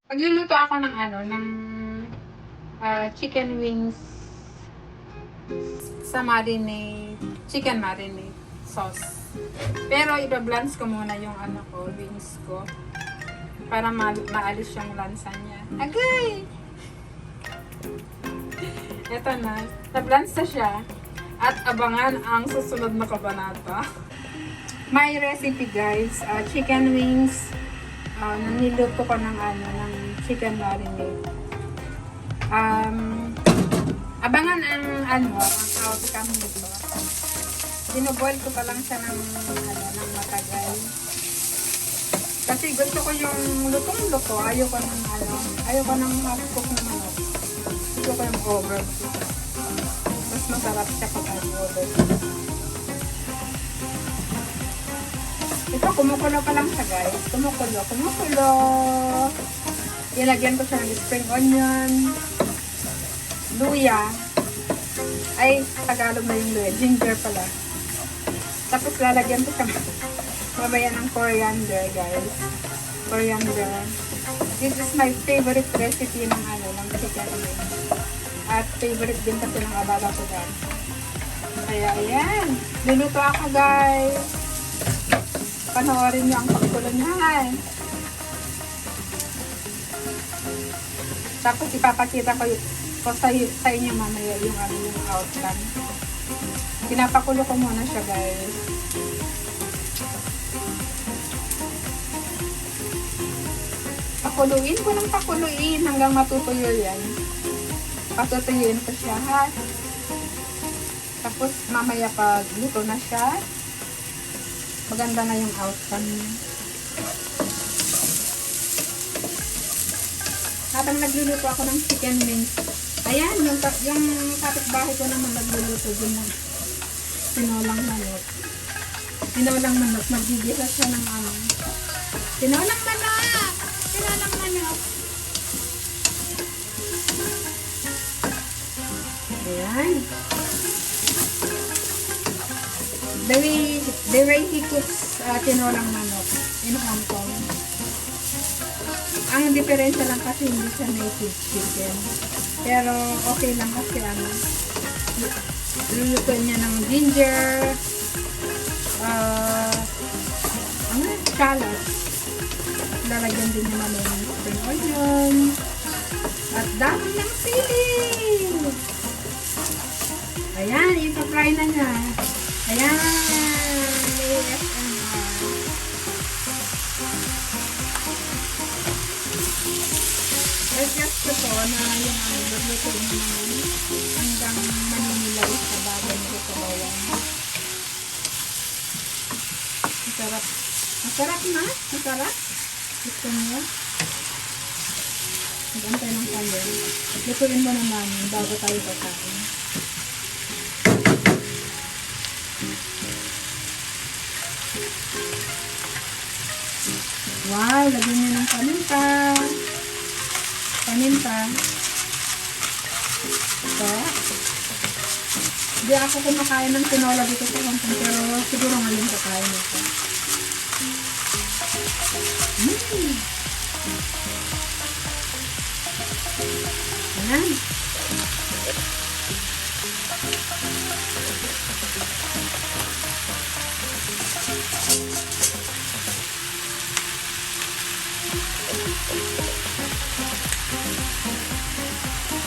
Magluluto ako ng chicken wings sa chicken marinade sauce. Pero iba-blanch ko muna yung wings ko para maalis yung lansa niya. Agay! Ito na, na-blanch na siya at abangan ang susunod na kabanata. My recipe guys, chicken wings, niluto ko ng chicken marinade. Abangan ang outcome nito. Dinoboil ko pa lang siya ng matagal. Kasi gusto ko yung lutong-luto. Ayoko ng half cook na manok. Gusto ko yung overcook. Mas masarap siya pag overcook. Ito, kumukulo pa lang siya guys. Kumukulo. Ilagyan ko siya ng spring onion, luya. Ay, Tagalog na yung luya. Ginger pala. Tapos lalagyan ko siya mamaya ng coriander guys. Coriander. This is my favorite recipe ng chicken wings. At favorite din kasi ng ababa ko guys. Kaya ayan. Luluto ako guys. Panoorin niyo ang pagkulo niyan. Tapos ipapakita ko sa inyo mamaya yung outcome. Pinapakulo ko muna siya guys. Pakuluin ko ng pakuluin hanggang matutuyo yan. Patutuyuin ko siya ha. Tapos mamaya pag luto na siya, maganda na yung outcome niya. Habang nagluluto ako ng chicken wings, ayan, yung kapitbahay ko naman nagluluto din ng tinolang manok. Tinolang manok, magigisa siya ng tinolang manok! Tinolang manok! Ayan. The way he cooks tinolang manok in Hong Kong. Ang diferensya lang kasi hindi siya native chicken. Pero okay lang kasi lulutuin niya ng ginger, shallot. Lalagyan din niya naman ng spring onion. At dami ng sili. Ayan, ipa-fry na niya. Ayan. Adjust ko po na yung bagluto naman hanggang maninilaw sa bagay nito sa bawang. Masarap. Masarap na? Masarap? Gusto niyo? Mag-antay ng kayo. Lutuin mo naman bago tayo kakain. Wow! Lagyan niyo ng paminta. Paminta. Ito. Hindi ako kumakain ng tinola dito sa Hong Kong, pero siguro ngayon kakain ito. Ayan.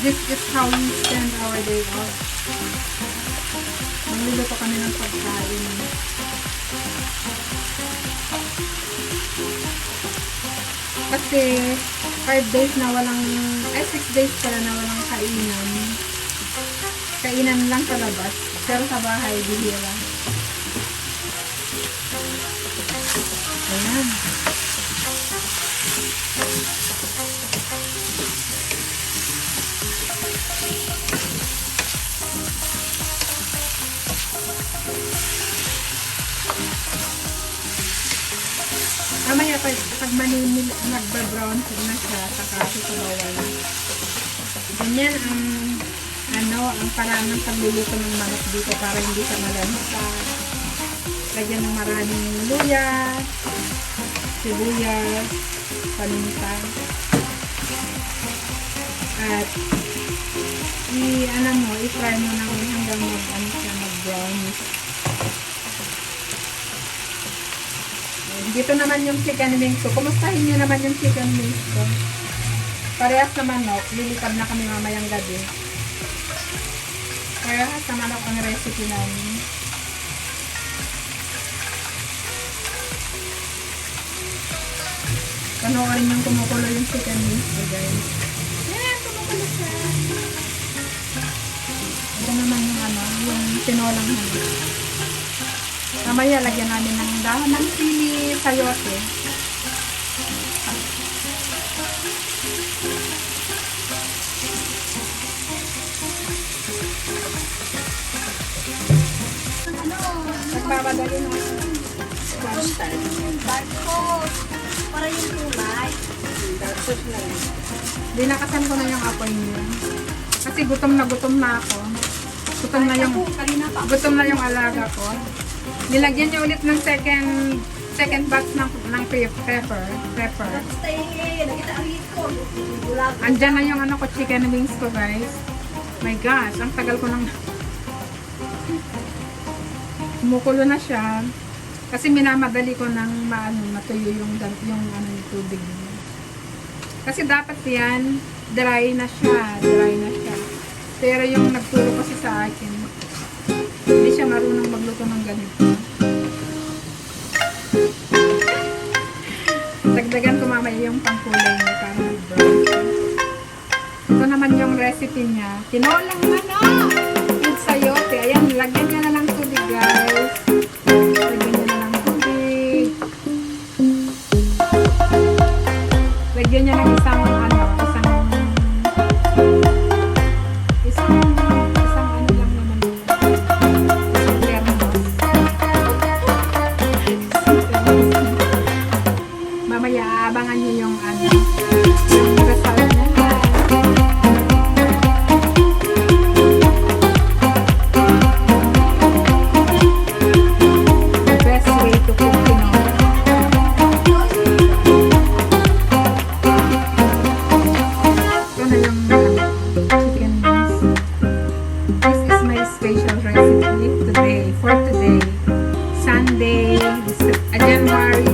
This is how we spend our day off. Magluluto kami ng pagkain. Kasi 5 days na walang, 6 days pala na walang kainan. Kainan lang sa labas. Pero sa bahay, bihira. Ayan. Mamaya pag nagba-brown na siya, saka susubawan. Ganyan ang paraan ng pagluluto ng manok dito para hindi siya malansa. Lagyan ng maraming luya, sibuyas, paminta. At i-fry mo na hanggang mag-brownish. Dito naman yung chicken wings ko. Kumustahin nyo naman yung chicken wings ko. Parehas sa manok. Lilipad na kami mamayang gabi. Parehas sa manok ang recipe namin. Panoorin yung kumukulo yung chicken wings ko, guys. Yan, kumukulo siya. Ito naman yung tinolang ano. Mamaya, lagyan namin ng dahon ng sili sayote. Nagpapadali na ako. Dark sauce. Para yung kulay. Dark sauce na yun. Dinakasan ko na yung apoy niya. Kasi gutom na ako. Gutom na yung alaga ko. Nilagyan niya ulit ng second batch ng pepper. Tapos tayo nakita ang ito. Andyan na yung chicken wings ko, guys. My gosh, ang tagal ko nang kumukulo na siya. Kasi minamadali ko nang matuyo yung tubig niya. Kasi dapat yan, dry na siya. Pero yung nagturo kasi sa akin, hindi siya marunong magluto ng ganito. Dagdagan ko mamaya yung pangkulay niya para mag-brown siya. Ito naman yung recipe niya. Tinolang manok! Yung sayote. Ayan, lagyan niya na ng tubig, guys. Lagyan niya ng isang lang naman. Isang thermos. Mamaya, abangan niyo yung result niya. The best way to cook tinola. Chicken wings. This is my special recipe for today, Sunday, January,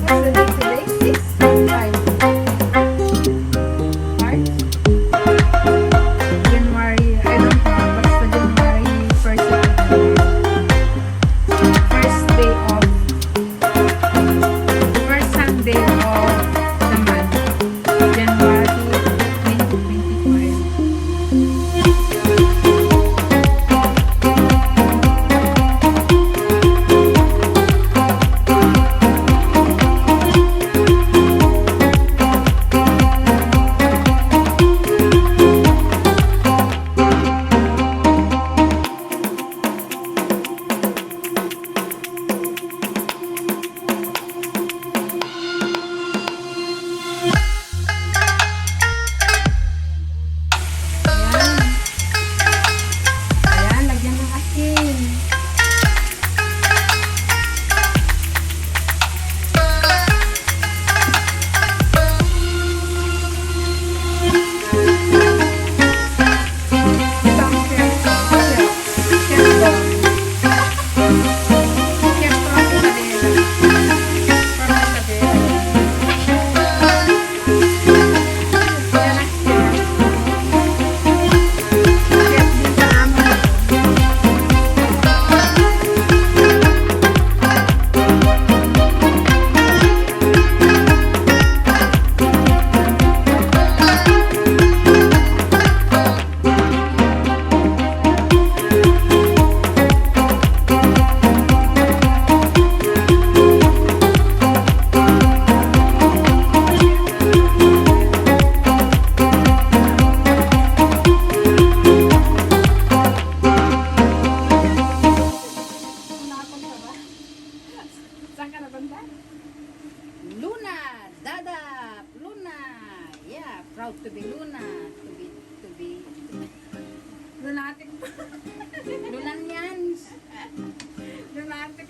what's the date today? 6? 5? March? January, I don't know, what's the January 1st of the year? First Sunday of the month. January 2025. Ayan, lagyan ng asin. Isang Saan ka na banda? Luna, Dadap, Luna. Yeah, proud to be Luna. To be. Lunatic. Lunan yan. Lunatic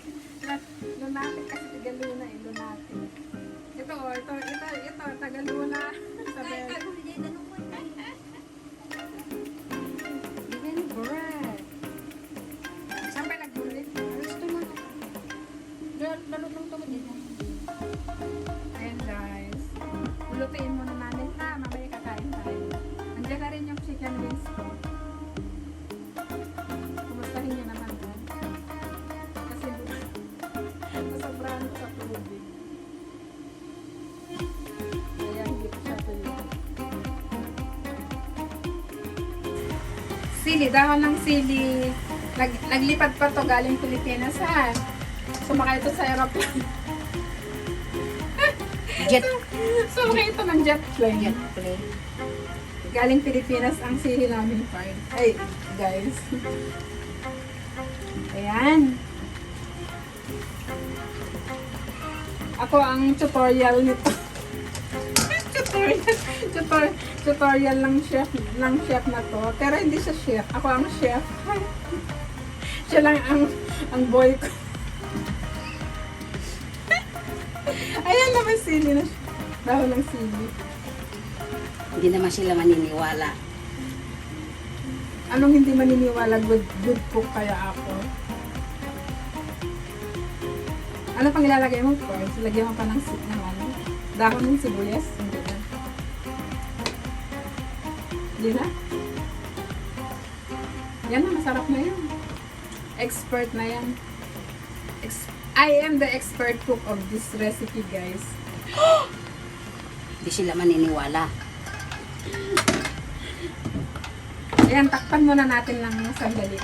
kasi tiga Luna eh. Lunatic. Ito, Tagalula. Sabi, even bread. Saan ba nagbulit? Gusto mo. Lalo lang ito mo din. Ayan guys. Lulutuin muna namin ha. Mamaya kakain tayo. Andiyan na rin yung chicken wings ko. Kumustahin niyo naman ha. Kasi nasobrahan ko sa tubig. Kaya hindi ko siya tuloy. Sili, dahon ng sili. Naglipad pa to galing Pilipinas ha. Sumakay ito sa aeroplane. Jet. Sumakay ito ng jet plane. Jet play. Galing Pilipinas ang sili namin fried. Ay, guys. Ayan. Ako ang tutorial nito. tutorial ng chef na to. Pero hindi siya chef. Ako ang chef. Siya lang ang boy ko. Ayan naman sili na siya. Dahon ng sili. Hindi naman sila maniniwala. Anong hindi maniniwala? Good cook kaya ako. Ano pang ilalagay mo, Pors? Lagyan mo pa ng ano? Dahon ng sibuyas? Hindi na. Hindi na? Yan na, masarap na yan. Expert na yan. I am the expert cook of this recipe, guys. Hindi sila maniniwala. Ayan, takpan muna natin ng sandali.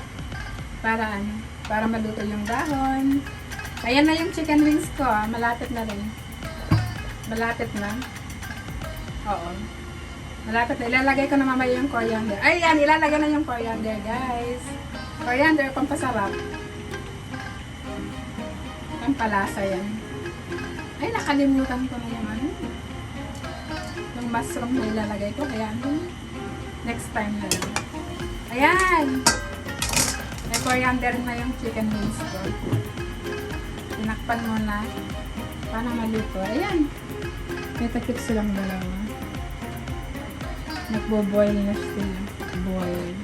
Para ano? Para maluto yung dahon. Ayan na yung chicken wings ko. Malapit na rin. Malapit na. Oo. Malapit na. Ilalagay ko na mamaya yung coriander. Ayan, ilalagay na yung coriander, guys. Coriander, pampasarap. Pampalasa yan. Ay, nakalimutan ko na yung ano. Yung mushroom na ilalagay ko. Kaya ano, next time na lang. Ayan! May coriander na yung chicken wings ko. Tinakpan mo na. Paano maluto? Ayan! May takip silang dalawa. Nagbo-boil na sila. Boil.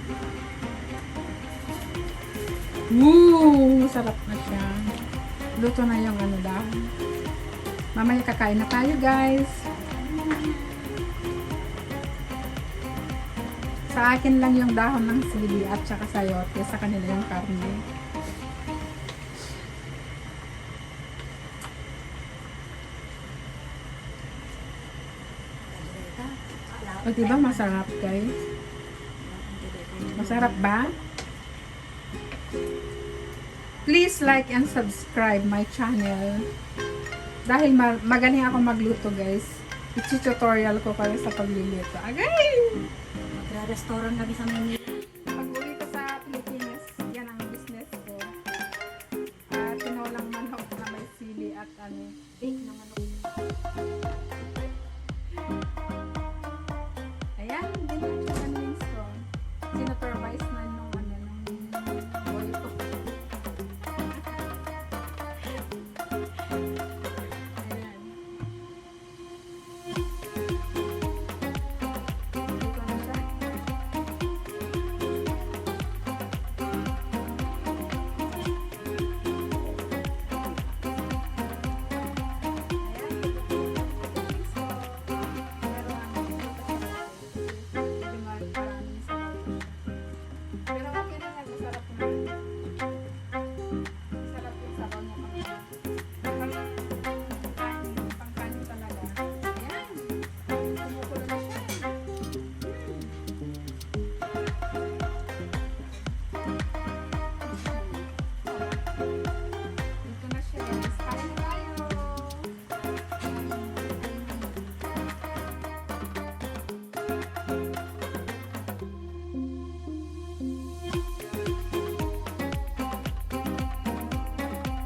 Woo! Sarap na siya. Luto na yung ano daw. Mamaya kakain na tayo, guys. Sa akin lang yung dahon ng sili at saka sayote. Sa kanila yung karne. O diba masarap, guys? Masarap ba? Please like and subscribe my channel. Dahil magaling ako magluto, guys. I-tutorial ko kayo sa pagluluto. Agay! Magre-restaurant kami sa Maynila.